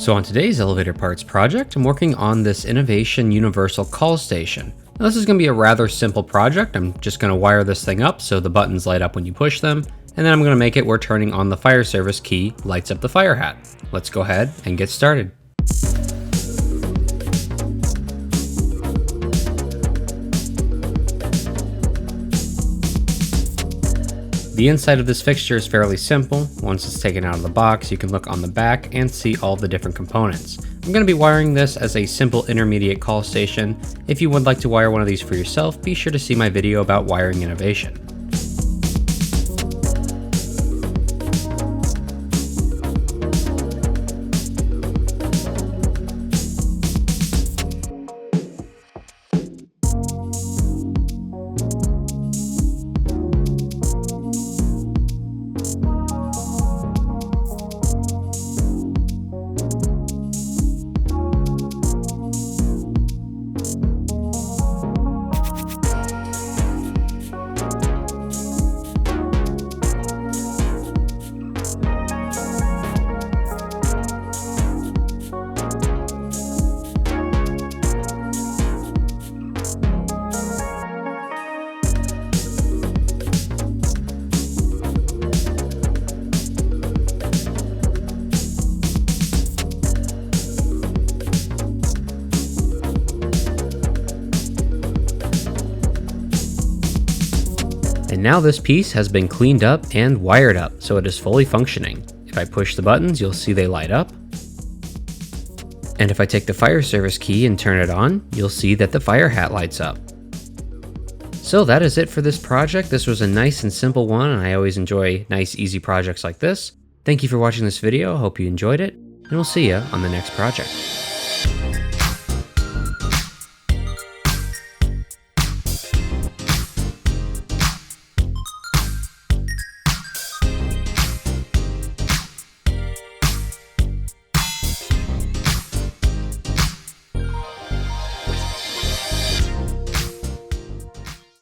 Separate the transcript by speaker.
Speaker 1: So on today's elevator parts project, I'm working on this Innovation Universal Call Station. Now this is going to be a rather simple project. I'm just going to wire this thing up so the buttons light up when you push them, and then I'm going to make it where turning on the fire service key lights up the fire hat. Let's go ahead and get started. The inside of this fixture is fairly simple. Once it's taken out of the box, you can look on the back and see all the different components. I'm going to be wiring this as a simple intermediate call station. If you would like to wire one of these for yourself, be sure to see my video about wiring innovation. And now this piece has been cleaned up and wired up, so it is fully functioning. If I push the buttons, you'll see they light up. And if I take the fire service key and turn it on, you'll see that the fire hat lights up. So that is it for this project. This was a nice and simple one, and I always enjoy nice, easy projects like this. Thank you for watching this video. Hope you enjoyed it, and we'll see you on the next project.